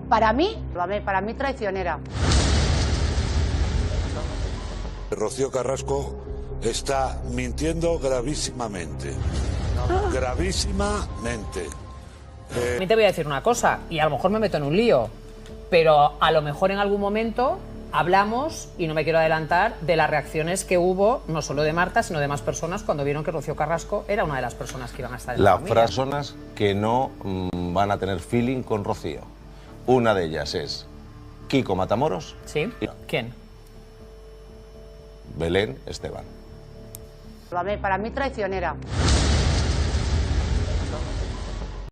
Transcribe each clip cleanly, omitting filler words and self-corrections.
Para mí traicionera. Rocío Carrasco está mintiendo gravísimamente. Gravísimamente. A mí te voy a decir una cosa, y a lo mejor me meto en un lío, pero a lo mejor en algún momento hablamos, y no me quiero adelantar, de las reacciones que hubo, no solo de Marta, sino de más personas, cuando vieron que Rocío Carrasco era una de las personas que iban a estar en la familia. Las personas que no van a tener feeling con Rocío. Una de ellas es Kiko Matamoros. ¿Sí? ¿Quién? Belén Esteban. Para mí traicionera.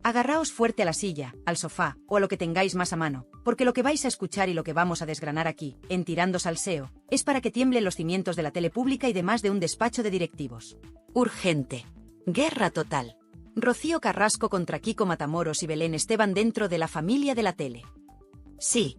Agarraos fuerte a la silla, al sofá, o a lo que tengáis más a mano, porque lo que vais a escuchar y lo que vamos a desgranar aquí, en Tirando Salseo, es para que tiemblen los cimientos de la tele pública y de más de un despacho de directivos. Urgente. Guerra total. Rocío Carrasco contra Kiko Matamoros y Belén Esteban dentro de la familia de la tele. Sí,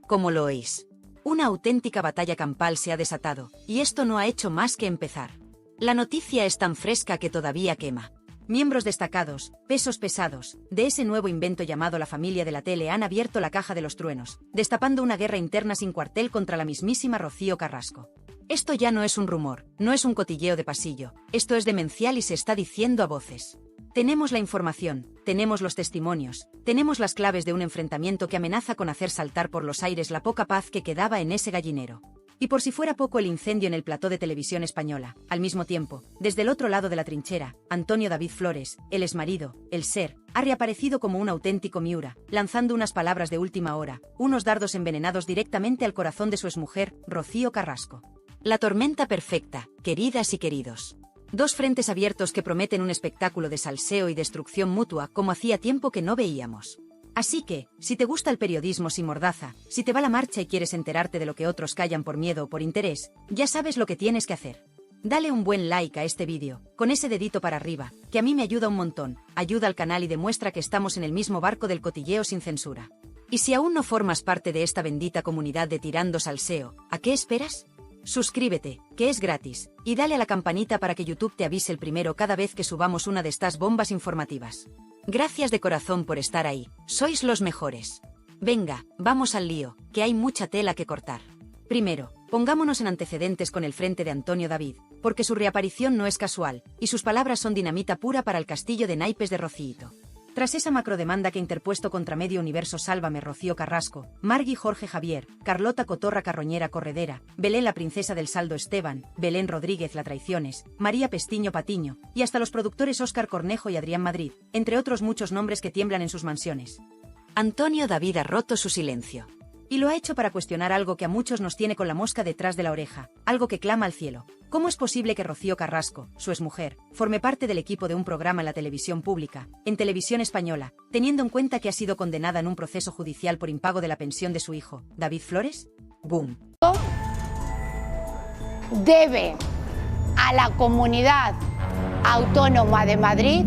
como lo oís. Una auténtica batalla campal se ha desatado, y esto no ha hecho más que empezar. La noticia es tan fresca que todavía quema. Miembros destacados, pesos pesados, de ese nuevo invento llamado la familia de la tele han abierto la caja de los truenos, destapando una guerra interna sin cuartel contra la mismísima Rocío Carrasco. Esto ya no es un rumor, no es un cotilleo de pasillo, esto es demencial y se está diciendo a voces. Tenemos la información, tenemos los testimonios, tenemos las claves de un enfrentamiento que amenaza con hacer saltar por los aires la poca paz que quedaba en ese gallinero. Y por si fuera poco el incendio en el plató de Televisión Española, al mismo tiempo, desde el otro lado de la trinchera, Antonio David Flores, el exmarido, el ser, ha reaparecido como un auténtico Miura, lanzando unas palabras de última hora, unos dardos envenenados directamente al corazón de su exmujer, Rocío Carrasco. La tormenta perfecta, queridas y queridos. Dos frentes abiertos que prometen un espectáculo de salseo y destrucción mutua como hacía tiempo que no veíamos. Así que, si te gusta el periodismo sin mordaza, si te va la marcha y quieres enterarte de lo que otros callan por miedo o por interés, ya sabes lo que tienes que hacer. Dale un buen like a este vídeo, con ese dedito para arriba, que a mí me ayuda un montón, ayuda al canal y demuestra que estamos en el mismo barco del cotilleo sin censura. Y si aún no formas parte de esta bendita comunidad de Tirando Salseo, ¿a qué esperas? Suscríbete, que es gratis, y dale a la campanita para que YouTube te avise el primero cada vez que subamos una de estas bombas informativas. Gracias de corazón por estar ahí, sois los mejores. Venga, vamos al lío, que hay mucha tela que cortar. Primero, pongámonos en antecedentes con el frente de Antonio David, porque su reaparición no es casual, y sus palabras son dinamita pura para el castillo de naipes de Rocíito. Tras esa macrodemanda que ha interpuesto contra Medio Universo Sálvame Rocío Carrasco, Margui Jorge Javier, Carlota Cotorra Carroñera Corredera, Belén la princesa del saldo Esteban, Belén Rodríguez la Traiciones, María Pestiño Patiño, y hasta los productores Óscar Cornejo y Adrián Madrid, entre otros muchos nombres que tiemblan en sus mansiones. Antonio David ha roto su silencio. Y lo ha hecho para cuestionar algo que a muchos nos tiene con la mosca detrás de la oreja, algo que clama al cielo. ¿Cómo es posible que Rocío Carrasco, su exmujer, forme parte del equipo de un programa en la televisión pública, en Televisión Española, teniendo en cuenta que ha sido condenada en un proceso judicial por impago de la pensión de su hijo, David Flores? ¡Boom! Debe a la Comunidad Autónoma de Madrid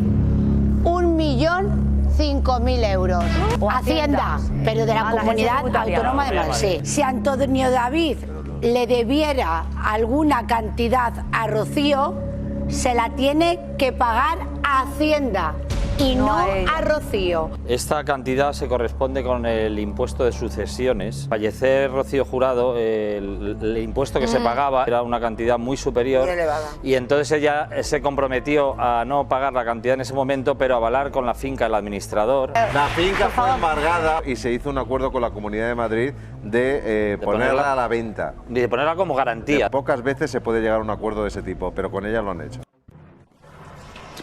1.005.000 euros. Hacienda, pero de la Comunidad Autónoma de Madrid. Sí. Si Antonio David le debiera alguna cantidad a Rocío, se la tiene que pagar a Hacienda y no a Rocío. Esta cantidad se corresponde con el impuesto de sucesiones. Fallecer Rocío Jurado, el impuesto que se pagaba era una cantidad muy superior, y entonces ella se comprometió a no pagar la cantidad en ese momento, pero a avalar con la finca el administrador. La finca fue embargada y se hizo un acuerdo con la Comunidad de Madrid de ponerla a la venta. De ponerla como garantía. Pocas veces se puede llegar a un acuerdo de ese tipo, pero con ella lo han hecho.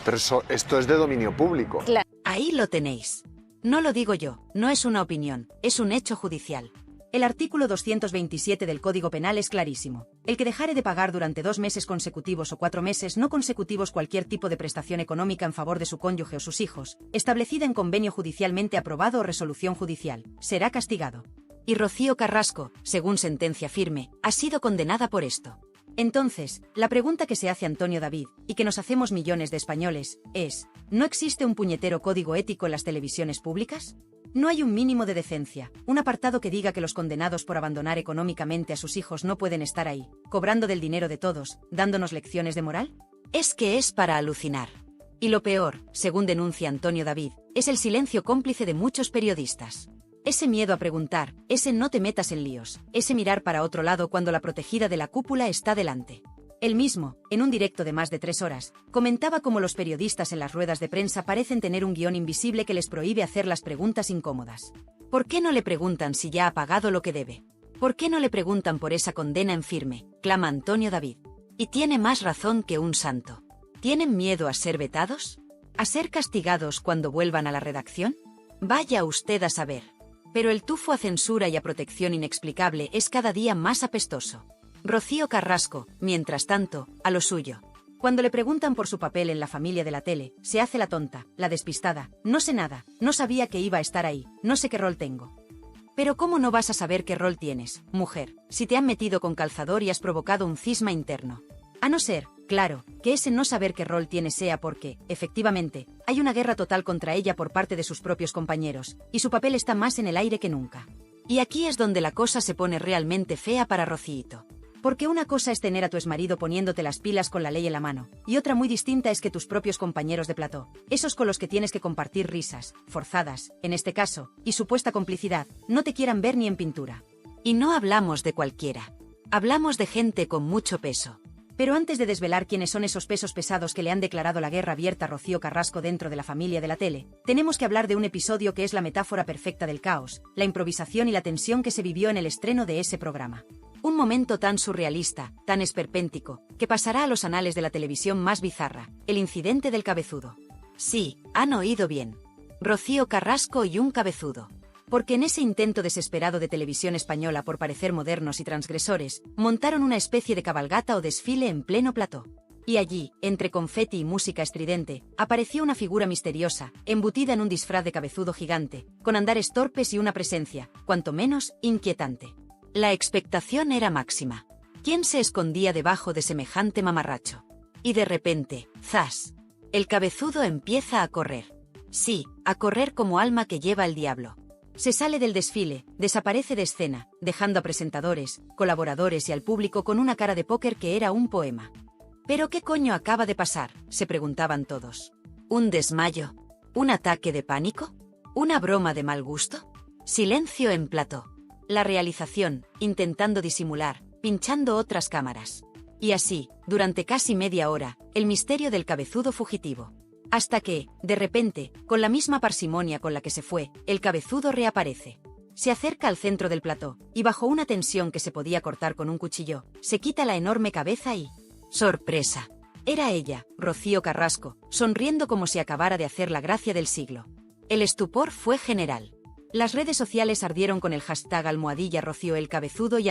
Pero esto es de dominio público. Ahí lo tenéis. No lo digo yo, no es una opinión, es un hecho judicial. El artículo 227 del Código Penal es clarísimo. El que dejare de pagar durante 2 meses consecutivos o 4 meses no consecutivos cualquier tipo de prestación económica en favor de su cónyuge o sus hijos, establecida en convenio judicialmente aprobado o resolución judicial, será castigado. Y Rocío Carrasco, según sentencia firme, ha sido condenada por esto. Entonces, la pregunta que se hace Antonio David, y que nos hacemos millones de españoles, es: ¿no existe un puñetero código ético en las televisiones públicas? ¿No hay un mínimo de decencia, un apartado que diga que los condenados por abandonar económicamente a sus hijos no pueden estar ahí, cobrando del dinero de todos, dándonos lecciones de moral? Es que es para alucinar. Y lo peor, según denuncia Antonio David, es el silencio cómplice de muchos periodistas. Ese miedo a preguntar, ese no te metas en líos, ese mirar para otro lado cuando la protegida de la cúpula está delante. Él mismo, en un directo de más de 3 horas, comentaba cómo los periodistas en las ruedas de prensa parecen tener un guión invisible que les prohíbe hacer las preguntas incómodas. ¿Por qué no le preguntan si ya ha pagado lo que debe? ¿Por qué no le preguntan por esa condena en firme?, clama Antonio David. Y tiene más razón que un santo. ¿Tienen miedo a ser vetados? ¿A ser castigados cuando vuelvan a la redacción? Vaya usted a saber. Pero el tufo a censura y a protección inexplicable es cada día más apestoso. Rocío Carrasco, mientras tanto, a lo suyo. Cuando le preguntan por su papel en La Familia de la tele, se hace la tonta, la despistada. No sé nada, no sabía que iba a estar ahí, no sé qué rol tengo. Pero ¿cómo no vas a saber qué rol tienes, mujer, si te han metido con calzador y has provocado un cisma interno? A no ser, claro, que ese no saber qué rol tiene sea porque, efectivamente, hay una guerra total contra ella por parte de sus propios compañeros, y su papel está más en el aire que nunca. Y aquí es donde la cosa se pone realmente fea para Rocíito. Porque una cosa es tener a tu exmarido poniéndote las pilas con la ley en la mano, y otra muy distinta es que tus propios compañeros de plató, esos con los que tienes que compartir risas, forzadas, en este caso, y supuesta complicidad, no te quieran ver ni en pintura. Y no hablamos de cualquiera. Hablamos de gente con mucho peso. Pero antes de desvelar quiénes son esos pesos pesados que le han declarado la guerra abierta a Rocío Carrasco dentro de La Familia de la tele, tenemos que hablar de un episodio que es la metáfora perfecta del caos, la improvisación y la tensión que se vivió en el estreno de ese programa. Un momento tan surrealista, tan esperpéntico, que pasará a los anales de la televisión más bizarra, el incidente del cabezudo. Sí, han oído bien. Rocío Carrasco y un cabezudo. Porque en ese intento desesperado de Televisión Española por parecer modernos y transgresores, montaron una especie de cabalgata o desfile en pleno plató. Y allí, entre confeti y música estridente, apareció una figura misteriosa, embutida en un disfraz de cabezudo gigante, con andares torpes y una presencia, cuanto menos, inquietante. La expectación era máxima. ¿Quién se escondía debajo de semejante mamarracho? Y de repente, ¡zas! El cabezudo empieza a correr. Sí, a correr como alma que lleva el diablo. Se sale del desfile, desaparece de escena, dejando a presentadores, colaboradores y al público con una cara de póker que era un poema. ¿Pero qué coño acaba de pasar?, se preguntaban todos. ¿Un desmayo? ¿Un ataque de pánico? ¿Una broma de mal gusto? Silencio en plató. La realización, intentando disimular, pinchando otras cámaras. Y así, durante casi media hora, el misterio del cabezudo fugitivo. Hasta que, de repente, con la misma parsimonia con la que se fue, el cabezudo reaparece. Se acerca al centro del plató, y bajo una tensión que se podía cortar con un cuchillo, se quita la enorme cabeza y... ¡sorpresa! Era ella, Rocío Carrasco, sonriendo como si acabara de hacer la gracia del siglo. El estupor fue general. Las redes sociales ardieron con el hashtag #Rocío el cabezudo y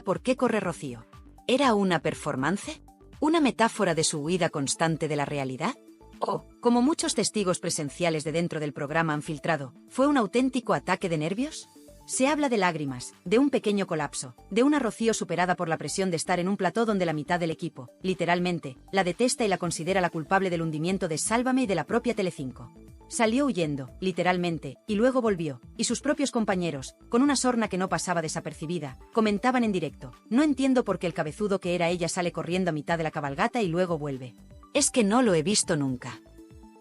#¿Por qué corre Rocío? ¿Era una performance? ¿Una metáfora de su huida constante de la realidad? ¿O, como muchos testigos presenciales de dentro del programa han filtrado, fue un auténtico ataque de nervios? Se habla de lágrimas, de un pequeño colapso, de una Rocío superada por la presión de estar en un plató donde la mitad del equipo, literalmente, la detesta y la considera la culpable del hundimiento de Sálvame y de la propia Telecinco. Salió huyendo, literalmente, y luego volvió, y sus propios compañeros, con una sorna que no pasaba desapercibida, comentaban en directo: no entiendo por qué el cabezudo que era ella sale corriendo a mitad de la cabalgata y luego vuelve. Es que no lo he visto nunca.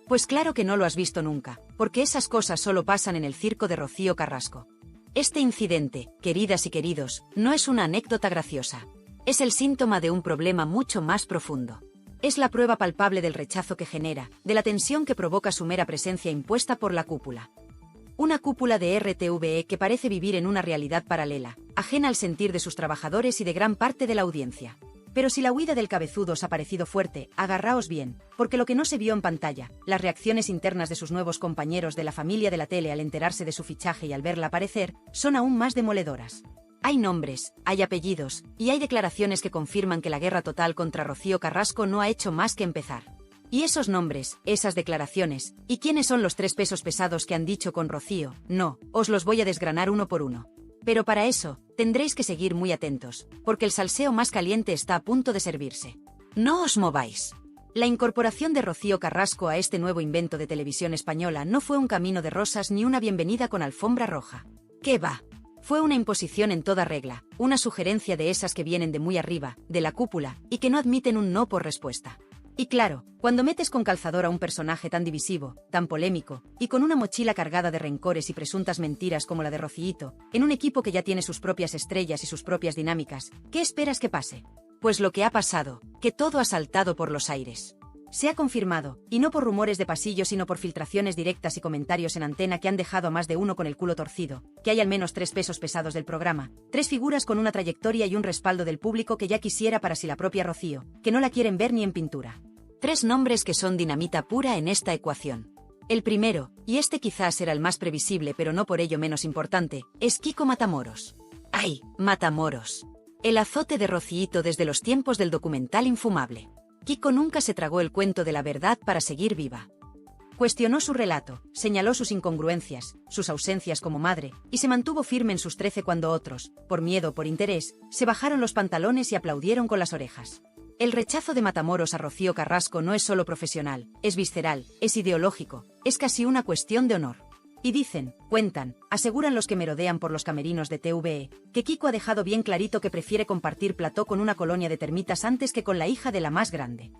Pues claro que no lo has visto nunca, porque esas cosas solo pasan en el circo de Rocío Carrasco. Este incidente, queridas y queridos, no es una anécdota graciosa. Es el síntoma de un problema mucho más profundo. Es la prueba palpable del rechazo que genera, de la tensión que provoca su mera presencia impuesta por la cúpula. Una cúpula de RTVE que parece vivir en una realidad paralela, ajena al sentir de sus trabajadores y de gran parte de la audiencia. Pero si la huida del cabezudo os ha parecido fuerte, agarraos bien, porque lo que no se vio en pantalla, las reacciones internas de sus nuevos compañeros de La Familia de la tele al enterarse de su fichaje y al verla aparecer, son aún más demoledoras. Hay nombres, hay apellidos, y hay declaraciones que confirman que la guerra total contra Rocío Carrasco no ha hecho más que empezar. Y esos nombres, esas declaraciones, ¿y quiénes son los 3 pesos pesados que han dicho con Rocío? No, os los voy a desgranar uno por uno. Pero para eso, tendréis que seguir muy atentos, porque el salseo más caliente está a punto de servirse. No os mováis. La incorporación de Rocío Carrasco a este nuevo invento de Televisión Española no fue un camino de rosas ni una bienvenida con alfombra roja. ¿Qué va? Fue una imposición en toda regla, una sugerencia de esas que vienen de muy arriba, de la cúpula, y que no admiten un no por respuesta. Y claro, cuando metes con calzador a un personaje tan divisivo, tan polémico, y con una mochila cargada de rencores y presuntas mentiras como la de Rocíito, en un equipo que ya tiene sus propias estrellas y sus propias dinámicas, ¿qué esperas que pase? Pues lo que ha pasado, que todo ha saltado por los aires. Se ha confirmado, y no por rumores de pasillo sino por filtraciones directas y comentarios en antena que han dejado a más de uno con el culo torcido, que hay al menos 3 pesos pesados del programa, 3 figuras con una trayectoria y un respaldo del público que ya quisiera para sí la propia Rocío, que no la quieren ver ni en pintura. 3 nombres que son dinamita pura en esta ecuación. El primero, y este quizás era el más previsible pero no por ello menos importante, es Kiko Matamoros. ¡Ay, Matamoros! El azote de Rocíito desde los tiempos del documental Infumable. Kiko nunca se tragó el cuento de la verdad para seguir viva. Cuestionó su relato, señaló sus incongruencias, sus ausencias como madre, y se mantuvo firme en sus 13 cuando otros, por miedo o por interés, se bajaron los pantalones y aplaudieron con las orejas. El rechazo de Matamoros a Rocío Carrasco no es solo profesional, es visceral, es ideológico, es casi una cuestión de honor. Y dicen, cuentan, aseguran los que merodean por los camerinos de TVE, que Kiko ha dejado bien clarito que prefiere compartir plató con una colonia de termitas antes que con la hija de la más grande.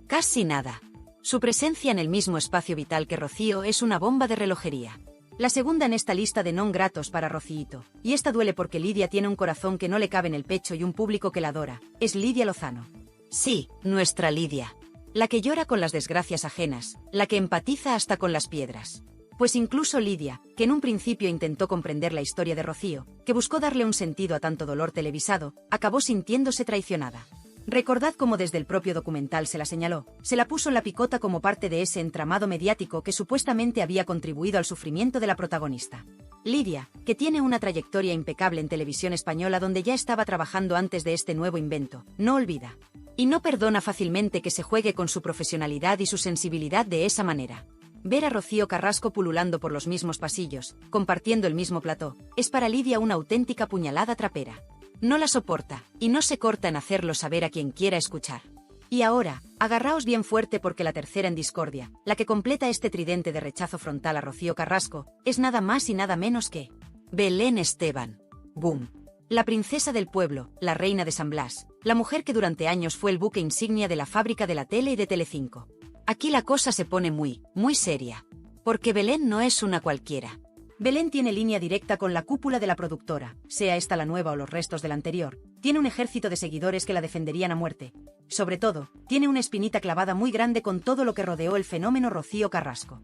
Casi nada. Su presencia en el mismo espacio vital que Rocío es una bomba de relojería. La segunda en esta lista de non gratos para Rocíito, y esta duele porque Lidia tiene un corazón que no le cabe en el pecho y un público que la adora, es Lidia Lozano. Sí, nuestra Lidia. La que llora con las desgracias ajenas, la que empatiza hasta con las piedras. Pues incluso Lidia, que en un principio intentó comprender la historia de Rocío, que buscó darle un sentido a tanto dolor televisado, acabó sintiéndose traicionada. Recordad cómo desde el propio documental se la señaló, se la puso en la picota como parte de ese entramado mediático que supuestamente había contribuido al sufrimiento de la protagonista. Lidia, que tiene una trayectoria impecable en televisión española donde ya estaba trabajando antes de este nuevo invento, no olvida. Y no perdona fácilmente que se juegue con su profesionalidad y su sensibilidad de esa manera. Ver a Rocío Carrasco pululando por los mismos pasillos, compartiendo el mismo plató, es para Lidia una auténtica puñalada trapera. No la soporta, y no se corta en hacerlo saber a quien quiera escuchar. Y ahora, agarraos bien fuerte porque la tercera en discordia, la que completa este tridente de rechazo frontal a Rocío Carrasco, es nada más y nada menos que Belén Esteban. ¡Boom! La princesa del pueblo, la reina de San Blas, la mujer que durante años fue el buque insignia de la fábrica de la tele y de Telecinco. Aquí la cosa se pone muy seria. Porque Belén no es una cualquiera. Belén tiene línea directa con la cúpula de la productora, sea esta la nueva o los restos de la anterior. Tiene un ejército de seguidores que la defenderían a muerte. Sobre todo, tiene una espinita clavada muy grande con todo lo que rodeó el fenómeno Rocío Carrasco.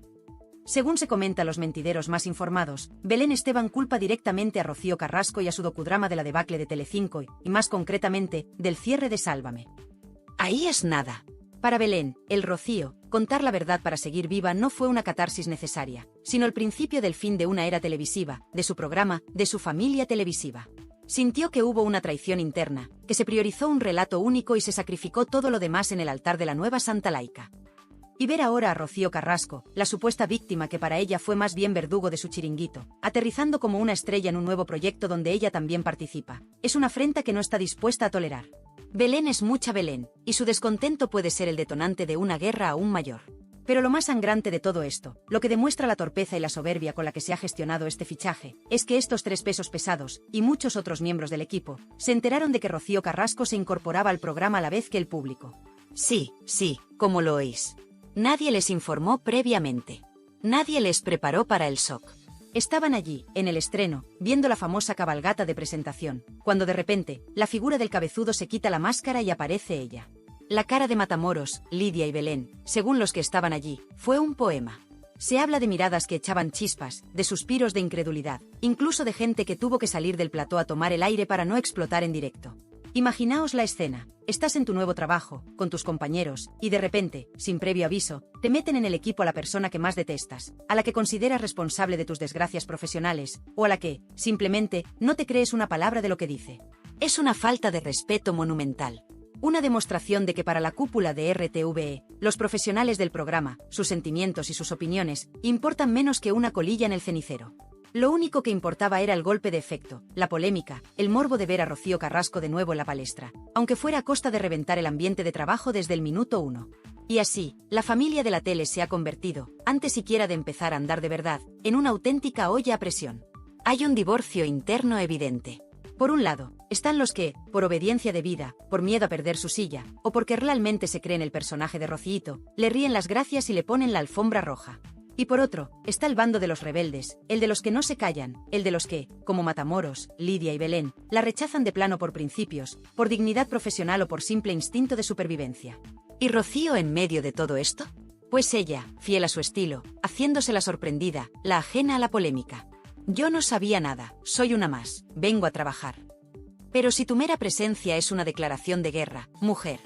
Según se comenta a los mentideros más informados, Belén Esteban culpa directamente a Rocío Carrasco y a su docudrama de la debacle de Telecinco y más concretamente, del cierre de Sálvame. Ahí es nada. Para Belén, el Rocío, contar la verdad para seguir viva no fue una catarsis necesaria, sino el principio del fin de una era televisiva, de su programa, de su familia televisiva. Sintió que hubo una traición interna, que se priorizó un relato único y se sacrificó todo lo demás en el altar de la nueva Santa Laica. Y ver ahora a Rocío Carrasco, la supuesta víctima que para ella fue más bien verdugo de su chiringuito, aterrizando como una estrella en un nuevo proyecto donde ella también participa, es una afrenta que no está dispuesta a tolerar. Belén es mucha Belén, y su descontento puede ser el detonante de una guerra aún mayor. Pero lo más sangrante de todo esto, lo que demuestra la torpeza y la soberbia con la que se ha gestionado este fichaje, es que estos 3 pesos pesados, y muchos otros miembros del equipo, se enteraron de que Rocío Carrasco se incorporaba al programa a la vez que el público. Sí, como lo oís. Nadie les informó previamente. Nadie les preparó para el shock. Estaban allí, en el estreno, viendo la famosa cabalgata de presentación, cuando de repente, la figura del cabezudo se quita la máscara y aparece ella. La cara de Matamoros, Lidia y Belén, según los que estaban allí, fue un poema. Se habla de miradas que echaban chispas, de suspiros de incredulidad, incluso de gente que tuvo que salir del plató a tomar el aire para no explotar en directo. Imaginaos la escena, estás en tu nuevo trabajo, con tus compañeros, y de repente, sin previo aviso, te meten en el equipo a la persona que más detestas, a la que consideras responsable de tus desgracias profesionales, o a la que, simplemente, no te crees una palabra de lo que dice. Es una falta de respeto monumental. Una demostración de que para la cúpula de RTVE, los profesionales del programa, sus sentimientos y sus opiniones, importan menos que una colilla en el cenicero. Lo único que importaba era el golpe de efecto, la polémica, el morbo de ver a Rocío Carrasco de nuevo en la palestra, aunque fuera a costa de reventar el ambiente de trabajo desde el minuto 1. Y así, la familia de la tele se ha convertido, antes siquiera de empezar a andar de verdad, en una auténtica olla a presión. Hay un divorcio interno evidente. Por un lado, Están los que, por obediencia debida, por miedo a perder su silla, o porque realmente se creen el personaje de Rocíito, le ríen las gracias y le ponen la alfombra roja. Y por otro, está el bando de los rebeldes, el de los que no se callan, el de los que, como Matamoros, Lidia y Belén, la rechazan de plano por principios, por dignidad profesional o por simple instinto de supervivencia. ¿Y Rocío en medio de todo esto? Pues ella, fiel a su estilo, haciéndose la sorprendida, la ajena a la polémica. Yo no sabía nada, soy una más, vengo a trabajar. Pero si tu mera presencia es una declaración de guerra, mujer,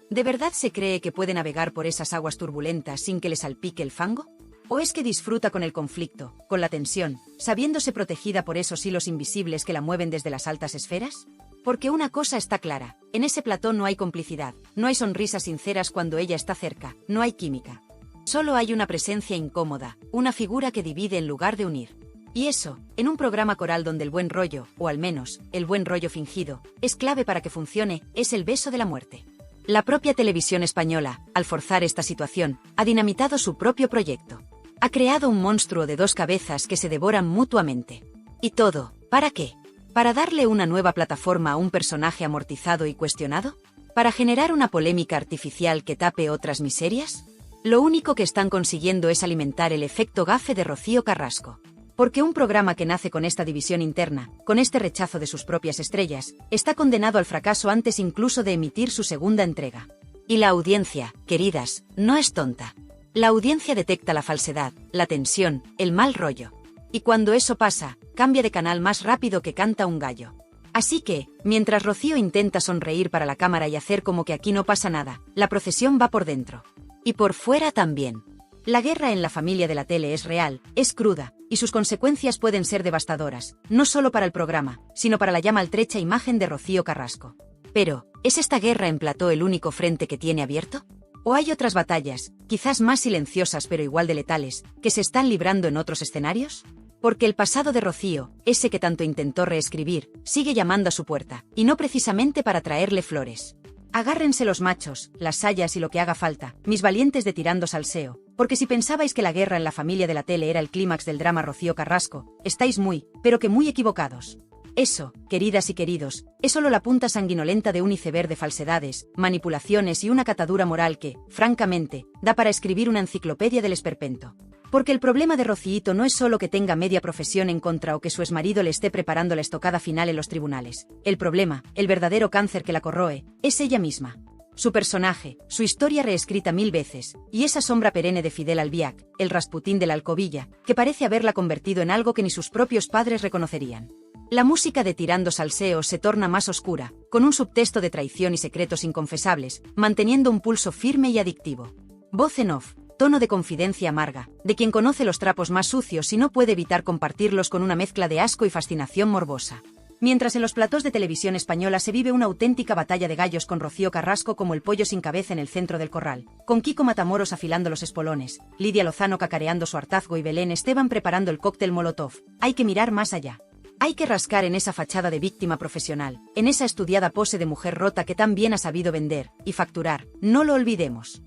¿de verdad se cree que puede navegar por esas aguas turbulentas sin que le salpique el fango? ¿O es que disfruta con el conflicto, con la tensión, sabiéndose protegida por esos hilos invisibles que la mueven desde las altas esferas? Porque una cosa está clara, en ese plató no hay complicidad, no hay sonrisas sinceras cuando ella está cerca, no hay química. Solo hay una presencia incómoda, una figura que divide en lugar de unir. Y eso, en un programa coral donde el buen rollo, o al menos, el buen rollo fingido, es clave para que funcione, es el beso de la muerte. La propia televisión española, al forzar esta situación, ha dinamitado su propio proyecto. Ha creado un monstruo de dos cabezas que se devoran mutuamente. ¿Y todo, para qué? ¿Para darle una nueva plataforma a un personaje amortizado y cuestionado? ¿Para generar una polémica artificial que tape otras miserias? Lo único que están consiguiendo es alimentar el efecto gafe de Rocío Carrasco. Porque un programa que nace con esta división interna, con este rechazo de sus propias estrellas, está condenado al fracaso antes incluso de emitir su segunda entrega. Y la audiencia, queridas, no es tonta. La audiencia detecta la falsedad, la tensión, el mal rollo. Y cuando eso pasa, cambia de canal más rápido que canta un gallo. Así que, mientras Rocío intenta sonreír para la cámara y hacer como que aquí no pasa nada, la procesión va por dentro. Y por fuera también. La guerra en la familia de la tele es real, es cruda, y sus consecuencias pueden ser devastadoras, no solo para el programa, sino para la ya maltrecha imagen de Rocío Carrasco. Pero, ¿es esta guerra en plató el único frente que tiene abierto? ¿O hay otras batallas, quizás más silenciosas pero igual de letales, que se están librando en otros escenarios? Porque el pasado de Rocío, ese que tanto intentó reescribir, sigue llamando a su puerta, y no precisamente para traerle flores. Agárrense los machos, las sayas y lo que haga falta, mis valientes de tirando salseo, porque si pensabais que la guerra en la familia de la tele era el clímax del drama Rocío Carrasco, estáis muy, pero que muy equivocados. Eso, queridas y queridos, es solo la punta sanguinolenta de un iceberg de falsedades, manipulaciones y una catadura moral que, francamente, da para escribir una enciclopedia del esperpento. Porque el problema de Rocíito no es solo que tenga media profesión en contra o que su exmarido le esté preparando la estocada final en los tribunales. El problema, el verdadero cáncer que la corroe, es ella misma. Su personaje, su historia reescrita 1000 veces, y esa sombra perenne de Fidel Albiac, el Rasputín de la Alcobilla, que parece haberla convertido en algo que ni sus propios padres reconocerían. La música de Tirando Salseo se torna más oscura, con un subtexto de traición y secretos inconfesables, manteniendo un pulso firme y adictivo. Voz en off, tono de confidencia amarga, de quien conoce los trapos más sucios y no puede evitar compartirlos con una mezcla de asco y fascinación morbosa. Mientras en los platós de televisión española se vive una auténtica batalla de gallos con Rocío Carrasco como el pollo sin cabeza en el centro del corral, con Kiko Matamoros afilando los espolones, Lidia Lozano cacareando su hartazgo y Belén Esteban preparando el cóctel Molotov, hay que mirar más allá. Hay que rascar en esa fachada de víctima profesional, en esa estudiada pose de mujer rota que tan bien ha sabido vender y facturar, no lo olvidemos.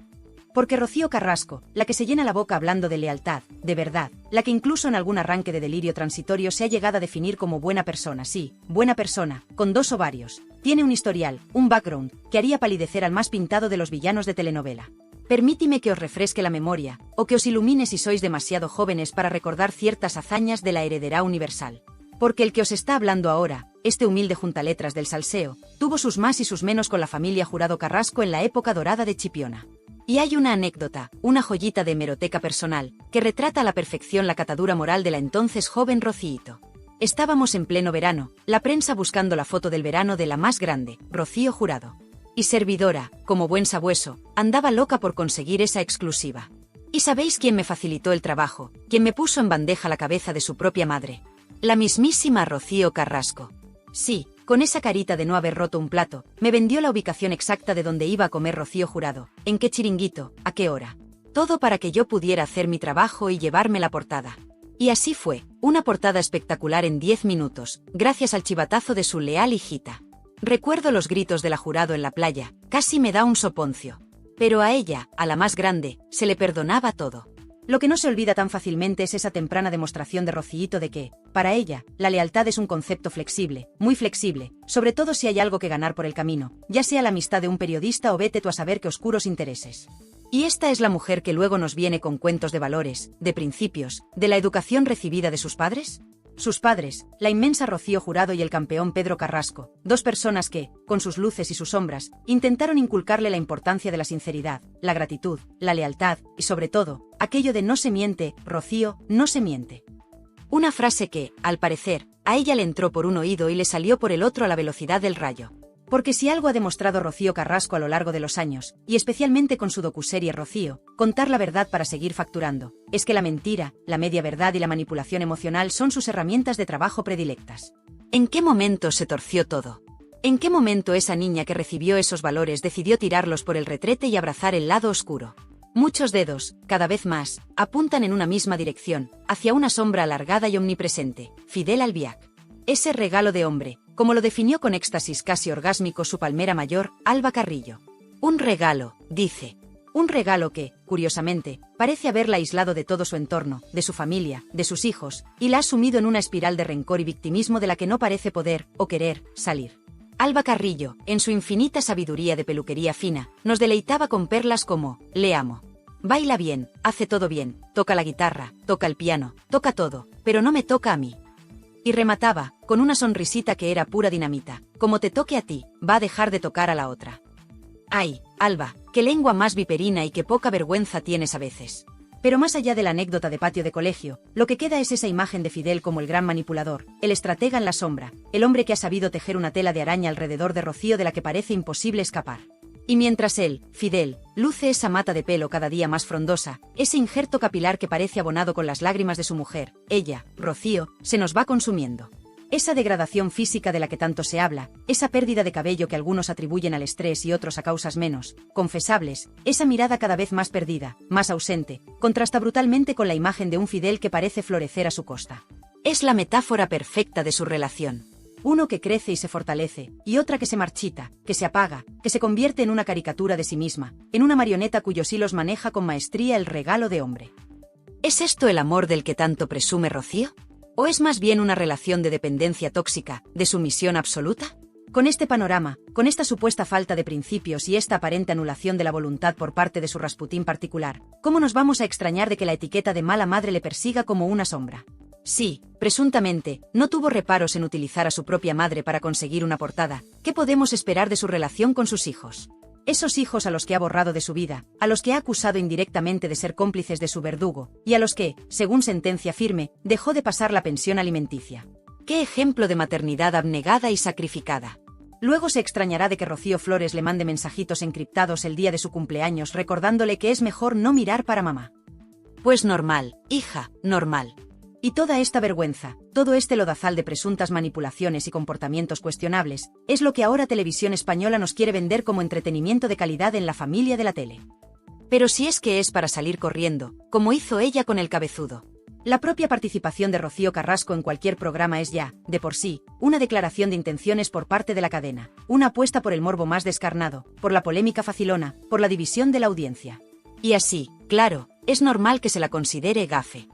Porque Rocío Carrasco, la que se llena la boca hablando de lealtad, de verdad, la que incluso en algún arranque de delirio transitorio se ha llegado a definir como buena persona, sí, buena persona, con 2 ovarios, tiene un historial, un background, que haría palidecer al más pintado de los villanos de telenovela. Permítime que os refresque la memoria, o que os ilumine si sois demasiado jóvenes para recordar ciertas hazañas de la heredera universal. Porque el que os está hablando ahora, este humilde juntaletras del salseo, tuvo sus más y sus menos con la familia Jurado Carrasco en la época dorada de Chipiona. Y hay una anécdota, una joyita de hemeroteca personal, que retrata a la perfección la catadura moral de la entonces joven Rocíito. Estábamos en pleno verano, la prensa buscando la foto del verano de la más grande, Rocío Jurado. Y servidora, como buen sabueso, andaba loca por conseguir esa exclusiva. ¿Y sabéis quién me facilitó el trabajo? Quién me puso en bandeja la cabeza de su propia madre. La mismísima Rocío Carrasco. Sí, con esa carita de no haber roto un plato, me vendió la ubicación exacta de donde iba a comer Rocío Jurado, en qué chiringuito, a qué hora. Todo para que yo pudiera hacer mi trabajo y llevarme la portada. Y así fue, una portada espectacular en 10 minutos, gracias al chivatazo de su leal hijita. Recuerdo los gritos de la Jurado en la playa, casi me da un soponcio. Pero a ella, a la más grande, se le perdonaba todo. Lo que no se olvida tan fácilmente es esa temprana demostración de Rocíito de que, para ella, la lealtad es un concepto flexible, muy flexible, sobre todo si hay algo que ganar por el camino, ya sea la amistad de un periodista o vete tú a saber qué oscuros intereses. Y esta es la mujer que luego nos viene con cuentos de valores, de principios, de la educación recibida de sus padres. Sus padres, la inmensa Rocío Jurado y el campeón Pedro Carrasco, dos personas que, con sus luces y sus sombras, intentaron inculcarle la importancia de la sinceridad, la gratitud, la lealtad y sobre todo, aquello de no se miente, Rocío, no se miente. Una frase que, al parecer, a ella le entró por un oído y le salió por el otro a la velocidad del rayo. Porque si algo ha demostrado Rocío Carrasco a lo largo de los años, y especialmente con su docuserie Rocío, contar la verdad para seguir facturando, es que la mentira, la media verdad y la manipulación emocional son sus herramientas de trabajo predilectas. ¿En qué momento se torció todo? ¿En qué momento esa niña que recibió esos valores decidió tirarlos por el retrete y abrazar el lado oscuro? Muchos dedos, cada vez más, apuntan en una misma dirección, hacia una sombra alargada y omnipresente, Fidel Albiac. Ese regalo de hombre, como lo definió con éxtasis casi orgásmico su palmera mayor, Alba Carrillo. Un regalo, dice. Un regalo que, curiosamente, parece haberla aislado de todo su entorno, de su familia, de sus hijos, y la ha sumido en una espiral de rencor y victimismo de la que no parece poder, o querer, salir. Alba Carrillo, en su infinita sabiduría de peluquería fina, nos deleitaba con perlas como, le amo. Baila bien, hace todo bien, toca la guitarra, toca el piano, toca todo, pero no me toca a mí. Y remataba, con una sonrisita que era pura dinamita, como te toque a ti, va a dejar de tocar a la otra. Ay, Alba, qué lengua más viperina y qué poca vergüenza tienes a veces. Pero más allá de la anécdota de patio de colegio, lo que queda es esa imagen de Fidel como el gran manipulador, el estratega en la sombra, el hombre que ha sabido tejer una tela de araña alrededor de Rocío de la que parece imposible escapar. Y mientras él, Fidel, luce esa mata de pelo cada día más frondosa, ese injerto capilar que parece abonado con las lágrimas de su mujer, ella, Rocío, se nos va consumiendo. Esa degradación física de la que tanto se habla, esa pérdida de cabello que algunos atribuyen al estrés y otros a causas menos confesables, esa mirada cada vez más perdida, más ausente, contrasta brutalmente con la imagen de un Fidel que parece florecer a su costa. Es la metáfora perfecta de su relación. Uno que crece y se fortalece, y otra que se marchita, que se apaga, que se convierte en una caricatura de sí misma, en una marioneta cuyos hilos maneja con maestría el regalo de hombre. ¿Es esto el amor del que tanto presume Rocío? ¿O es más bien una relación de dependencia tóxica, de sumisión absoluta? Con este panorama, con esta supuesta falta de principios y esta aparente anulación de la voluntad por parte de su Rasputín particular, ¿cómo nos vamos a extrañar de que la etiqueta de mala madre le persiga como una sombra? Sí, presuntamente, no tuvo reparos en utilizar a su propia madre para conseguir una portada. ¿Qué podemos esperar de su relación con sus hijos? Esos hijos a los que ha borrado de su vida, a los que ha acusado indirectamente de ser cómplices de su verdugo, y a los que, según sentencia firme, dejó de pasar la pensión alimenticia. ¡Qué ejemplo de maternidad abnegada y sacrificada! Luego se extrañará de que Rocío Flores le mande mensajitos encriptados el día de su cumpleaños recordándole que es mejor no mirar para mamá. Pues normal, hija, normal. Y toda esta vergüenza, todo este lodazal de presuntas manipulaciones y comportamientos cuestionables, es lo que ahora Televisión Española nos quiere vender como entretenimiento de calidad en la familia de la tele. Pero si es que es para salir corriendo, como hizo ella con el cabezudo. La propia participación de Rocío Carrasco en cualquier programa es ya, de por sí, una declaración de intenciones por parte de la cadena, una apuesta por el morbo más descarnado, por la polémica facilona, por la división de la audiencia. Y así, claro, es normal que se la considere gafe.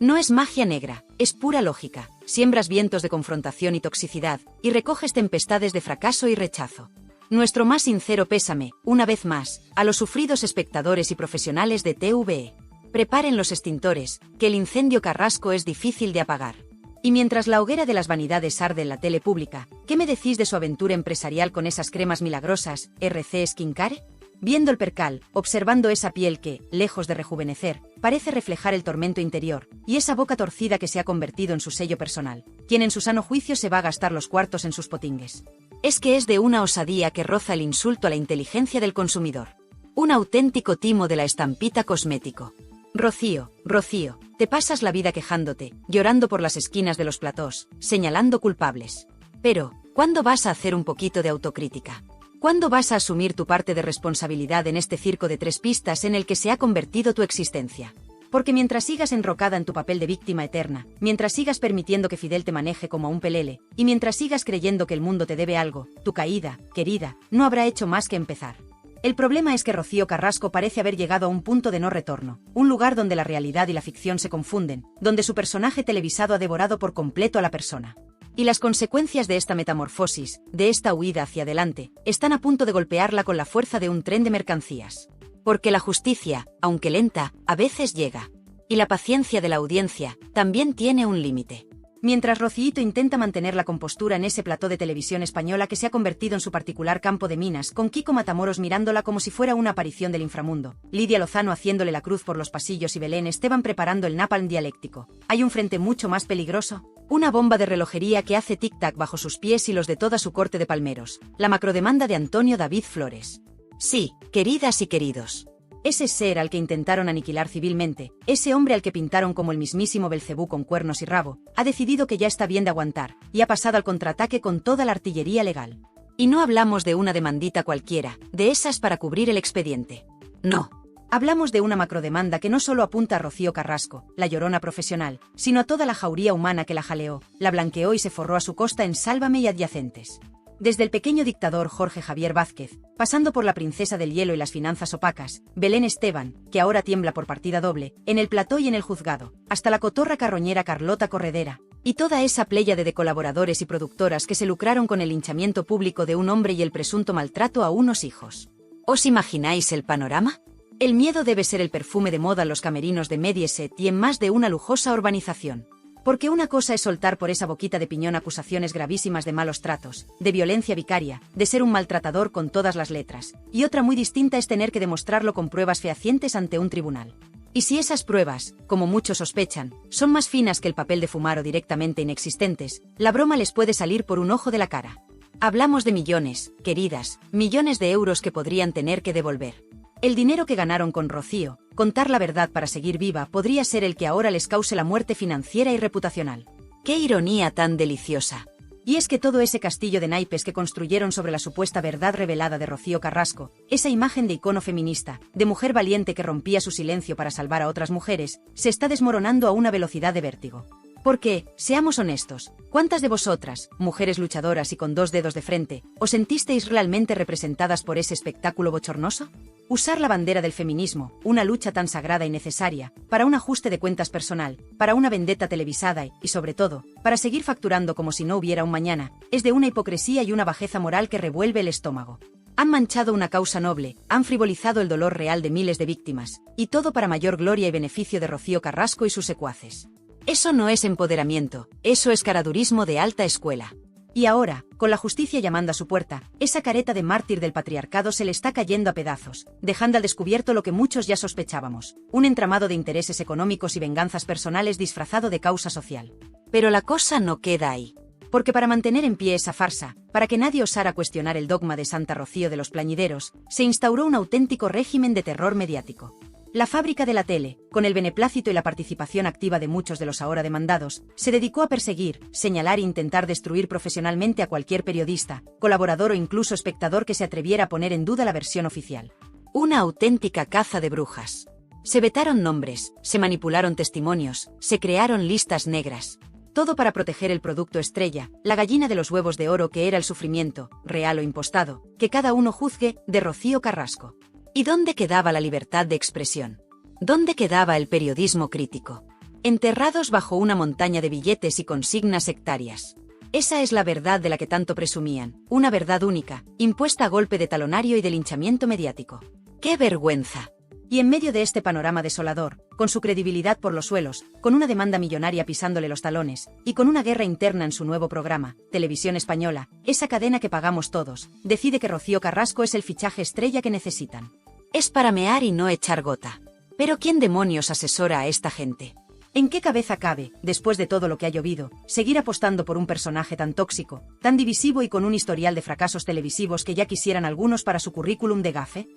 No es magia negra, es pura lógica, siembras vientos de confrontación y toxicidad, y recoges tempestades de fracaso y rechazo. Nuestro más sincero pésame, una vez más, a los sufridos espectadores y profesionales de TVE. Preparen los extintores, que el incendio Carrasco es difícil de apagar. Y mientras la hoguera de las vanidades arde en la tele pública, ¿qué me decís de su aventura empresarial con esas cremas milagrosas, RC Skincare? Viendo el percal, observando esa piel que, lejos de rejuvenecer, parece reflejar el tormento interior, y esa boca torcida que se ha convertido en su sello personal, quien en su sano juicio se va a gastar los cuartos en sus potingues. Es que es de una osadía que roza el insulto a la inteligencia del consumidor. Un auténtico timo de la estampita cosmético. Rocío, Rocío, te pasas la vida quejándote, llorando por las esquinas de los platós, señalando culpables. Pero, ¿cuándo vas a hacer un poquito de autocrítica? ¿Cuándo vas a asumir tu parte de responsabilidad en este circo de tres pistas en el que se ha convertido tu existencia? Porque mientras sigas enrocada en tu papel de víctima eterna, mientras sigas permitiendo que Fidel te maneje como a un pelele, y mientras sigas creyendo que el mundo te debe algo, tu caída, querida, no habrá hecho más que empezar. El problema es que Rocío Carrasco parece haber llegado a un punto de no retorno, un lugar donde la realidad y la ficción se confunden, donde su personaje televisado ha devorado por completo a la persona. Y las consecuencias de esta metamorfosis, de esta huida hacia adelante, están a punto de golpearla con la fuerza de un tren de mercancías. Porque la justicia, aunque lenta, a veces llega. Y la paciencia de la audiencia también tiene un límite. Mientras Rocíito intenta mantener la compostura en ese plató de televisión española que se ha convertido en su particular campo de minas, con Kiko Matamoros mirándola como si fuera una aparición del inframundo, Lidia Lozano haciéndole la cruz por los pasillos y Belén Esteban preparando el napalm dialéctico, hay un frente mucho más peligroso. Una bomba de relojería que hace tic-tac bajo sus pies y los de toda su corte de palmeros. La macrodemanda de Antonio David Flores. Sí, queridas y queridos. Ese ser al que intentaron aniquilar civilmente, ese hombre al que pintaron como el mismísimo Belcebú con cuernos y rabo, ha decidido que ya está bien de aguantar, y ha pasado al contraataque con toda la artillería legal. Y no hablamos de una demandita cualquiera, de esas para cubrir el expediente. No. Hablamos de una macrodemanda que no solo apunta a Rocío Carrasco, la llorona profesional, sino a toda la jauría humana que la jaleó, la blanqueó y se forró a su costa en Sálvame y adyacentes. Desde el pequeño dictador Jorge Javier Vázquez, pasando por la princesa del hielo y las finanzas opacas, Belén Esteban, que ahora tiembla por partida doble, en el plató y en el juzgado, hasta la cotorra carroñera Carlota Corredera, y toda esa pléyade de colaboradores y productoras que se lucraron con el linchamiento público de un hombre y el presunto maltrato a unos hijos. ¿Os imagináis el panorama? El miedo debe ser el perfume de moda en los camerinos de Mediaset y en más de una lujosa urbanización. Porque una cosa es soltar por esa boquita de piñón acusaciones gravísimas de malos tratos, de violencia vicaria, de ser un maltratador con todas las letras, y otra muy distinta es tener que demostrarlo con pruebas fehacientes ante un tribunal. Y si esas pruebas, como muchos sospechan, son más finas que el papel de fumar o directamente inexistentes, la broma les puede salir por un ojo de la cara. Hablamos de millones, queridas, millones de euros que podrían tener que devolver. El dinero que ganaron con Rocío, contar la verdad para seguir viva, podría ser el que ahora les cause la muerte financiera y reputacional. ¡Qué ironía tan deliciosa! Y es que todo ese castillo de naipes que construyeron sobre la supuesta verdad revelada de Rocío Carrasco, esa imagen de icono feminista, de mujer valiente que rompía su silencio para salvar a otras mujeres, se está desmoronando a una velocidad de vértigo. Porque, seamos honestos, ¿cuántas de vosotras, mujeres luchadoras y con dos dedos de frente, os sentisteis realmente representadas por ese espectáculo bochornoso? Usar la bandera del feminismo, una lucha tan sagrada y necesaria, para un ajuste de cuentas personal, para una vendetta televisada y, sobre todo, para seguir facturando como si no hubiera un mañana, es de una hipocresía y una bajeza moral que revuelve el estómago. Han manchado una causa noble, han frivolizado el dolor real de miles de víctimas, y todo para mayor gloria y beneficio de Rocío Carrasco y sus secuaces. Eso no es empoderamiento, eso es caradurismo de alta escuela. Y ahora, con la justicia llamando a su puerta, esa careta de mártir del patriarcado se le está cayendo a pedazos, dejando al descubierto lo que muchos ya sospechábamos, un entramado de intereses económicos y venganzas personales disfrazado de causa social. Pero la cosa no queda ahí. Porque para mantener en pie esa farsa, para que nadie osara cuestionar el dogma de Santa Rocío de los Plañideros, se instauró un auténtico régimen de terror mediático. La fábrica de la tele, con el beneplácito y la participación activa de muchos de los ahora demandados, se dedicó a perseguir, señalar e intentar destruir profesionalmente a cualquier periodista, colaborador o incluso espectador que se atreviera a poner en duda la versión oficial. Una auténtica caza de brujas. Se vetaron nombres, se manipularon testimonios, se crearon listas negras. Todo para proteger el producto estrella, la gallina de los huevos de oro que era el sufrimiento, real o impostado, que cada uno juzgue, de Rocío Carrasco. ¿Y dónde quedaba la libertad de expresión? ¿Dónde quedaba el periodismo crítico? Enterrados bajo una montaña de billetes y consignas sectarias. Esa es la verdad de la que tanto presumían, una verdad única, impuesta a golpe de talonario y de linchamiento mediático. ¡Qué vergüenza! Y en medio de este panorama desolador, con su credibilidad por los suelos, con una demanda millonaria pisándole los talones, y con una guerra interna en su nuevo programa, Televisión Española, esa cadena que pagamos todos, decide que Rocío Carrasco es el fichaje estrella que necesitan. Es para mear y no echar gota. Pero ¿quién demonios asesora a esta gente? ¿En qué cabeza cabe, después de todo lo que ha llovido, seguir apostando por un personaje tan tóxico, tan divisivo y con un historial de fracasos televisivos que ya quisieran algunos para su currículum de gafe?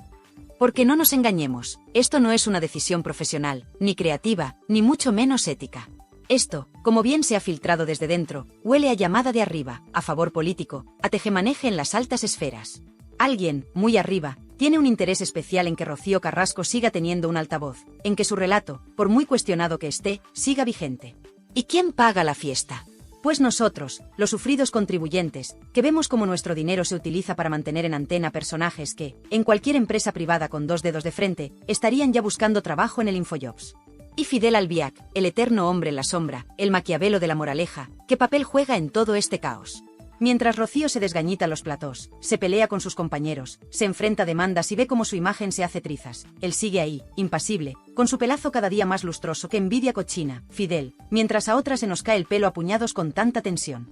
Porque no nos engañemos, esto no es una decisión profesional, ni creativa, ni mucho menos ética. Esto, como bien se ha filtrado desde dentro, huele a llamada de arriba, a favor político, a tejemaneje en las altas esferas. Alguien, muy arriba, tiene un interés especial en que Rocío Carrasco siga teniendo un altavoz, en que su relato, por muy cuestionado que esté, siga vigente. ¿Y quién paga la fiesta? Pues nosotros, los sufridos contribuyentes, que vemos cómo nuestro dinero se utiliza para mantener en antena personajes que, en cualquier empresa privada con 2 dedos de frente, estarían ya buscando trabajo en el Infojobs. Y Fidel Albiac, el eterno hombre en la sombra, el Maquiavelo de la moraleja, ¿qué papel juega en todo este caos? Mientras Rocío se desgañita los platós, se pelea con sus compañeros, se enfrenta a demandas y ve cómo su imagen se hace trizas, él sigue ahí, impasible, con su pelazo cada día más lustroso que envidia cochina, Fidel, mientras a otras se nos cae el pelo a puñados con tanta tensión.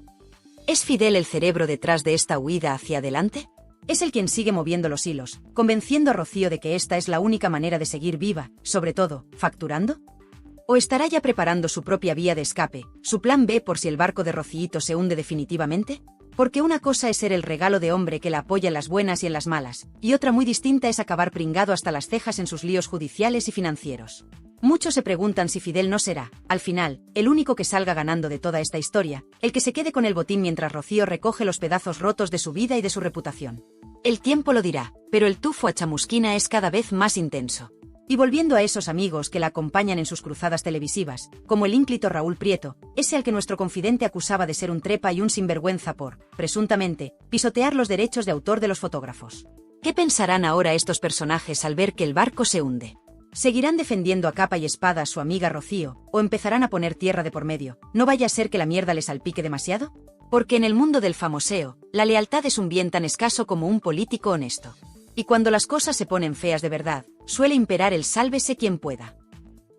¿Es Fidel el cerebro detrás de esta huida hacia adelante? Es el quien sigue moviendo los hilos, convenciendo a Rocío de que esta es la única manera de seguir viva, sobre todo, ¿facturando? ¿O estará ya preparando su propia vía de escape, su plan B por si el barco de Rocíito se hunde definitivamente? Porque una cosa es ser el regalo de hombre que la apoya en las buenas y en las malas, y otra muy distinta es acabar pringado hasta las cejas en sus líos judiciales y financieros. Muchos se preguntan si Fidel no será, al final, el único que salga ganando de toda esta historia, el que se quede con el botín mientras Rocío recoge los pedazos rotos de su vida y de su reputación. El tiempo lo dirá, pero el tufo a Chamusquina es cada vez más intenso. Y volviendo a esos amigos que la acompañan en sus cruzadas televisivas, como el ínclito Raúl Prieto, ese al que nuestro confidente acusaba de ser un trepa y un sinvergüenza por, presuntamente, pisotear los derechos de autor de los fotógrafos. ¿Qué pensarán ahora estos personajes al ver que el barco se hunde? ¿Seguirán defendiendo a capa y espada a su amiga Rocío, o empezarán a poner tierra de por medio? ¿No vaya a ser que la mierda les salpique demasiado? Porque en el mundo del famoseo, la lealtad es un bien tan escaso como un político honesto. Y cuando las cosas se ponen feas de verdad, suele imperar el sálvese quien pueda.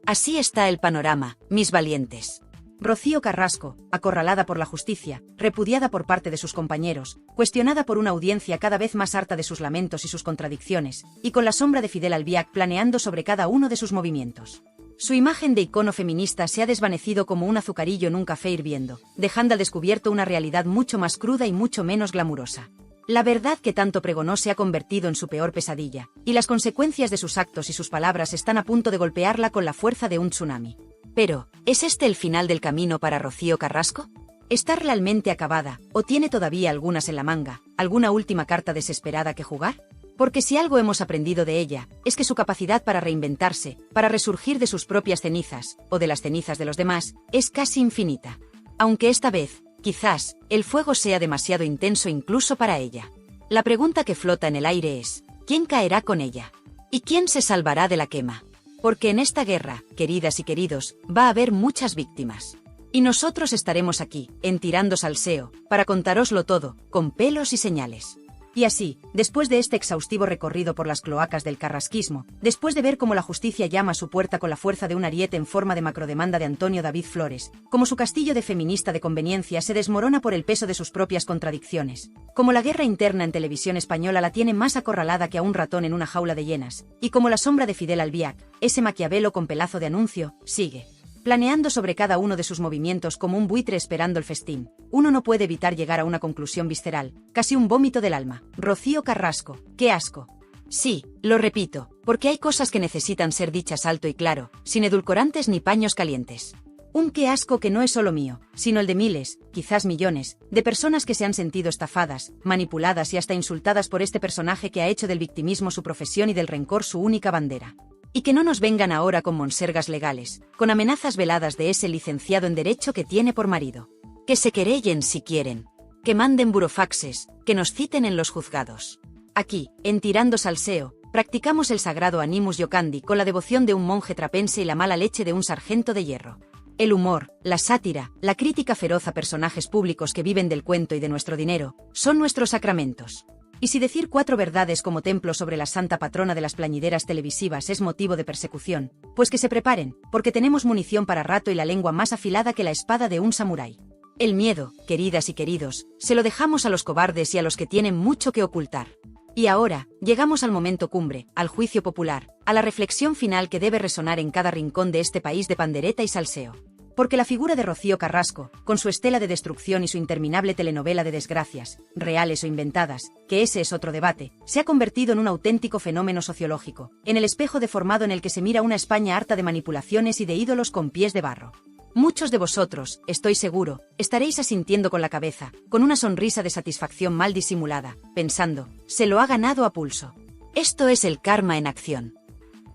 Así está el panorama, mis valientes. Rocío Carrasco, acorralada por la justicia, repudiada por parte de sus compañeros, cuestionada por una audiencia cada vez más harta de sus lamentos y sus contradicciones, y con la sombra de Fidel Albiac planeando sobre cada uno de sus movimientos. Su imagen de icono feminista se ha desvanecido como un azucarillo en un café hirviendo, dejando al descubierto una realidad mucho más cruda y mucho menos glamurosa. La verdad que tanto pregonó se ha convertido en su peor pesadilla, y las consecuencias de sus actos y sus palabras están a punto de golpearla con la fuerza de un tsunami. Pero, ¿es este el final del camino para Rocío Carrasco? ¿Está realmente acabada, o tiene todavía algunas en la manga, alguna última carta desesperada que jugar? Porque si algo hemos aprendido de ella, es que su capacidad para reinventarse, para resurgir de sus propias cenizas, o de las cenizas de los demás, es casi infinita. Aunque esta vez, quizás, el fuego sea demasiado intenso incluso para ella. La pregunta que flota en el aire es, ¿quién caerá con ella? ¿Y quién se salvará de la quema? Porque en esta guerra, queridas y queridos, va a haber muchas víctimas. Y nosotros estaremos aquí, en Tirando Salseo, para contároslo todo, con pelos y señales. Y así, después de este exhaustivo recorrido por las cloacas del carrasquismo, después de ver cómo la justicia llama a su puerta con la fuerza de un ariete en forma de macrodemanda de Antonio David Flores, como su castillo de feminista de conveniencia se desmorona por el peso de sus propias contradicciones, como la guerra interna en televisión española la tiene más acorralada que a un ratón en una jaula de hienas, y como la sombra de Fidel Albiac, ese Maquiavelo con pelazo de anuncio, sigue planeando sobre cada uno de sus movimientos como un buitre esperando el festín. Uno no puede evitar llegar a una conclusión visceral, casi un vómito del alma. Rocío Carrasco, ¡qué asco! Sí, lo repito, porque hay cosas que necesitan ser dichas alto y claro, sin edulcorantes ni paños calientes. Un qué asco que no es solo mío, sino el de miles, quizás millones, de personas que se han sentido estafadas, manipuladas y hasta insultadas por este personaje que ha hecho del victimismo su profesión y del rencor su única bandera. Y que no nos vengan ahora con monsergas legales, con amenazas veladas de ese licenciado en Derecho que tiene por marido. Que se querellen si quieren. Que manden burofaxes, que nos citen en los juzgados. Aquí, en Tirando Salseo, practicamos el sagrado Animus Iocandi con la devoción de un monje trapense y la mala leche de un sargento de hierro. El humor, la sátira, la crítica feroz a personajes públicos que viven del cuento y de nuestro dinero, son nuestros sacramentos. Y si decir 4 verdades como templo sobre la santa patrona de las plañideras televisivas es motivo de persecución, pues que se preparen, porque tenemos munición para rato y la lengua más afilada que la espada de un samurái. El miedo, queridas y queridos, se lo dejamos a los cobardes y a los que tienen mucho que ocultar. Y ahora, llegamos al momento cumbre, al juicio popular, a la reflexión final que debe resonar en cada rincón de este país de pandereta y salseo. Porque la figura de Rocío Carrasco, con su estela de destrucción y su interminable telenovela de desgracias, reales o inventadas, que ese es otro debate, se ha convertido en un auténtico fenómeno sociológico, en el espejo deformado en el que se mira una España harta de manipulaciones y de ídolos con pies de barro. Muchos de vosotros, estoy seguro, estaréis asintiendo con la cabeza, con una sonrisa de satisfacción mal disimulada, pensando, se lo ha ganado a pulso. Esto es el karma en acción.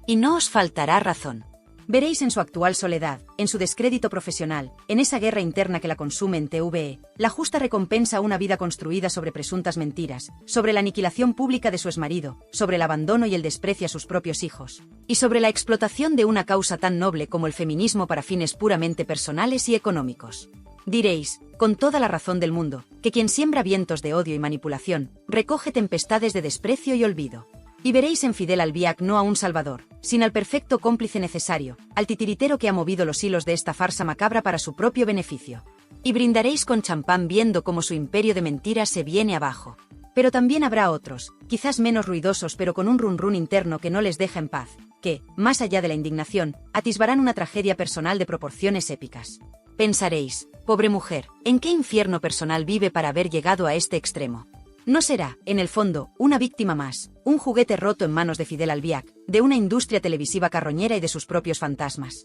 Y no os faltará razón. Veréis en su actual soledad, en su descrédito profesional, en esa guerra interna que la consume en TVE, la justa recompensa a una vida construida sobre presuntas mentiras, sobre la aniquilación pública de su exmarido, sobre el abandono y el desprecio a sus propios hijos, y sobre la explotación de una causa tan noble como el feminismo para fines puramente personales y económicos. Diréis, con toda la razón del mundo, que quien siembra vientos de odio y manipulación, recoge tempestades de desprecio y olvido. Y veréis en Fidel Albiac no a un salvador, sino al perfecto cómplice necesario, al titiritero que ha movido los hilos de esta farsa macabra para su propio beneficio. Y brindaréis con champán viendo cómo su imperio de mentiras se viene abajo. Pero también habrá otros, quizás menos ruidosos pero con un run interno que no les deja en paz, que, más allá de la indignación, atisbarán una tragedia personal de proporciones épicas. Pensaréis, pobre mujer, ¿en qué infierno personal vive para haber llegado a este extremo? No será, en el fondo, una víctima más, un juguete roto en manos de Fidel Albiac, de una industria televisiva carroñera y de sus propios fantasmas.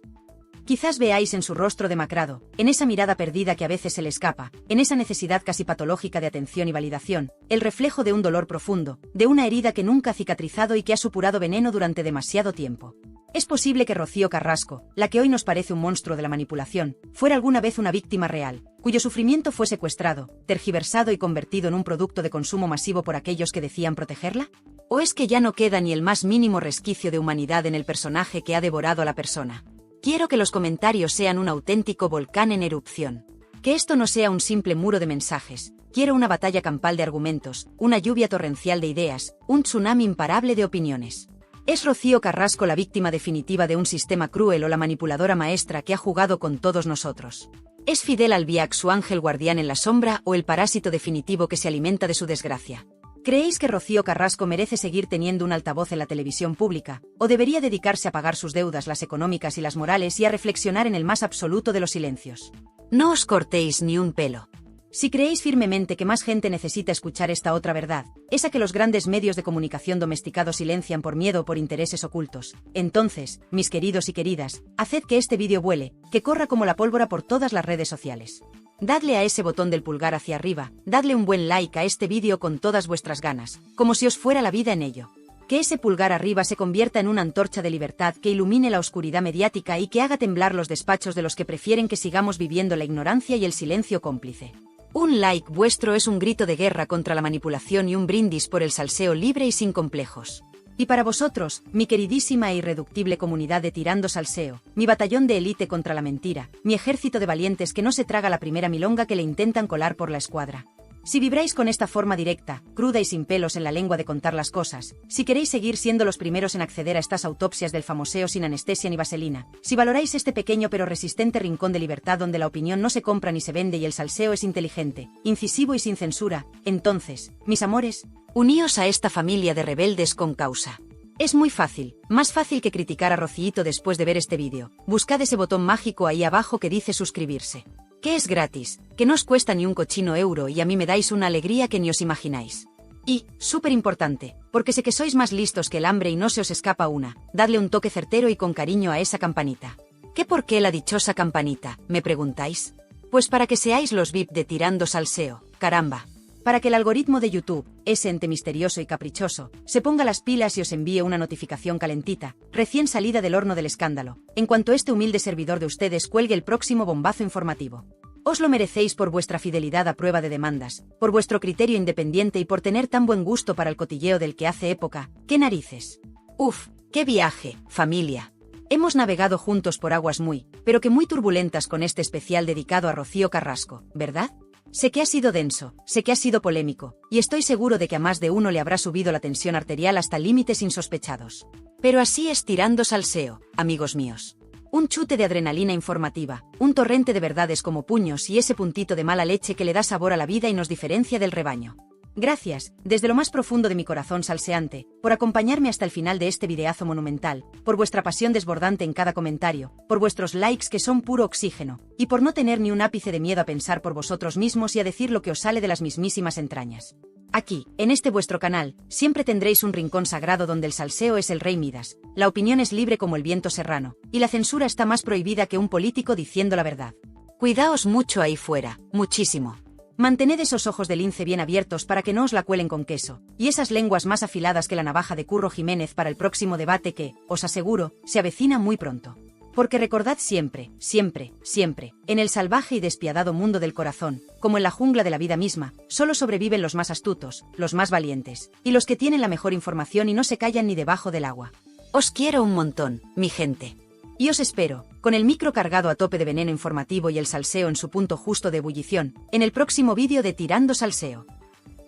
Quizás veáis en su rostro demacrado, en esa mirada perdida que a veces se le escapa, en esa necesidad casi patológica de atención y validación, el reflejo de un dolor profundo, de una herida que nunca ha cicatrizado y que ha supurado veneno durante demasiado tiempo. Es posible que Rocío Carrasco, la que hoy nos parece un monstruo de la manipulación, fuera alguna vez una víctima real, cuyo sufrimiento fue secuestrado, tergiversado y convertido en un producto de consumo masivo por aquellos que decían protegerla. ¿O es que ya no queda ni el más mínimo resquicio de humanidad en el personaje que ha devorado a la persona? Quiero que los comentarios sean un auténtico volcán en erupción. Que esto no sea un simple muro de mensajes. Quiero una batalla campal de argumentos, una lluvia torrencial de ideas, un tsunami imparable de opiniones. ¿Es Rocío Carrasco la víctima definitiva de un sistema cruel o la manipuladora maestra que ha jugado con todos nosotros? ¿Es Fidel Albiac su ángel guardián en la sombra o el parásito definitivo que se alimenta de su desgracia? ¿Creéis que Rocío Carrasco merece seguir teniendo un altavoz en la televisión pública, o debería dedicarse a pagar sus deudas, las económicas y las morales, y a reflexionar en el más absoluto de los silencios? No os cortéis ni un pelo. Si creéis firmemente que más gente necesita escuchar esta otra verdad, esa que los grandes medios de comunicación domesticados silencian por miedo o por intereses ocultos, entonces, mis queridos y queridas, haced que este vídeo vuele, que corra como la pólvora por todas las redes sociales. Dadle a ese botón del pulgar hacia arriba, dadle un buen like a este vídeo con todas vuestras ganas, como si os fuera la vida en ello. Que ese pulgar arriba se convierta en una antorcha de libertad que ilumine la oscuridad mediática y que haga temblar los despachos de los que prefieren que sigamos viviendo la ignorancia y el silencio cómplice. Un like vuestro es un grito de guerra contra la manipulación y un brindis por el salseo libre y sin complejos. Y para vosotros, mi queridísima e irreductible comunidad de Tirando Salseo, mi batallón de élite contra la mentira, mi ejército de valientes que no se traga la primera milonga que le intentan colar por la escuadra. Si vibráis con esta forma directa, cruda y sin pelos en la lengua de contar las cosas, si queréis seguir siendo los primeros en acceder a estas autopsias del famoseo sin anestesia ni vaselina, si valoráis este pequeño pero resistente rincón de libertad donde la opinión no se compra ni se vende y el salseo es inteligente, incisivo y sin censura, entonces, mis amores, uníos a esta familia de rebeldes con causa. Es muy fácil, más fácil que criticar a Rociito después de ver este vídeo. Buscad ese botón mágico ahí abajo que dice suscribirse. Que es gratis, que no os cuesta ni un cochino euro y a mí me dais una alegría que ni os imagináis. Y, súper importante, porque sé que sois más listos que el hambre y no se os escapa una, dadle un toque certero y con cariño a esa campanita. ¿Qué por qué la dichosa campanita, me preguntáis? Pues para que seáis los VIP de Tirando Salseo, caramba. Para que el algoritmo de YouTube, ese ente misterioso y caprichoso, se ponga las pilas y os envíe una notificación calentita, recién salida del horno del escándalo, en cuanto este humilde servidor de ustedes cuelgue el próximo bombazo informativo. Os lo merecéis por vuestra fidelidad a prueba de demandas, por vuestro criterio independiente y por tener tan buen gusto para el cotilleo del que hace época. ¡Qué narices! ¡Uf! ¡Qué viaje, familia! Hemos navegado juntos por aguas pero que muy turbulentas con este especial dedicado a Rocío Carrasco, ¿verdad? Sé que ha sido denso, sé que ha sido polémico, y estoy seguro de que a más de uno le habrá subido la tensión arterial hasta límites insospechados. Pero así es Tirando Salseo, amigos míos. Un chute de adrenalina informativa, un torrente de verdades como puños y ese puntito de mala leche que le da sabor a la vida y nos diferencia del rebaño. Gracias, desde lo más profundo de mi corazón salseante, por acompañarme hasta el final de este videazo monumental, por vuestra pasión desbordante en cada comentario, por vuestros likes que son puro oxígeno, y por no tener ni un ápice de miedo a pensar por vosotros mismos y a decir lo que os sale de las mismísimas entrañas. Aquí, en este vuestro canal, siempre tendréis un rincón sagrado donde el salseo es el rey Midas, la opinión es libre como el viento serrano, y la censura está más prohibida que un político diciendo la verdad. Cuidaos mucho ahí fuera, muchísimo. Mantened esos ojos de lince bien abiertos para que no os la cuelen con queso, y esas lenguas más afiladas que la navaja de Curro Jiménez para el próximo debate que, os aseguro, se avecina muy pronto. Porque recordad siempre, siempre, siempre, en el salvaje y despiadado mundo del corazón, como en la jungla de la vida misma, solo sobreviven los más astutos, los más valientes, y los que tienen la mejor información y no se callan ni debajo del agua. Os quiero un montón, mi gente. Y os espero, con el micro cargado a tope de veneno informativo y el salseo en su punto justo de ebullición, en el próximo vídeo de Tirando Salseo.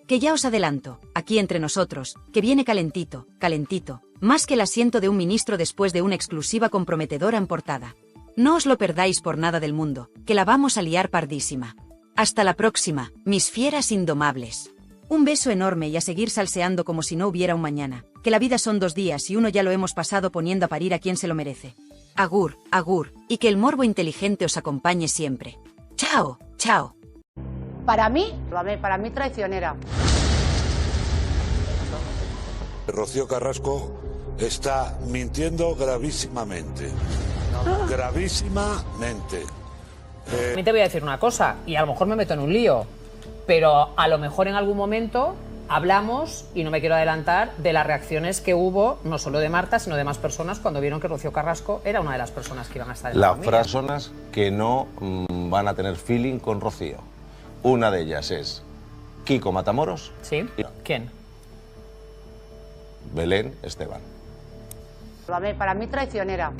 Que ya os adelanto, aquí entre nosotros, que viene calentito, calentito, más que el asiento de un ministro después de una exclusiva comprometedora en portada. No os lo perdáis por nada del mundo, que la vamos a liar pardísima. Hasta la próxima, mis fieras indomables. Un beso enorme y a seguir salseando como si no hubiera un mañana, que la vida son 2 días y uno ya lo hemos pasado poniendo a parir a quien se lo merece. Agur, agur, y que el morbo inteligente os acompañe siempre. Chao, chao. Para mí traicionera. Rocío Carrasco está mintiendo gravísimamente. Gravísimamente. También te voy a decir una cosa, y a lo mejor me meto en un lío, pero a lo mejor en algún momento hablamos, y no me quiero adelantar, de las reacciones que hubo, no solo de Marta, sino de más personas cuando vieron que Rocío Carrasco era una de las personas que iban a estar en la Las familia. personas que no van a tener feeling con Rocío. Una de ellas es Kiko Matamoros. ¿Sí? ¿Quién? Belén Esteban. Para mí traicionera.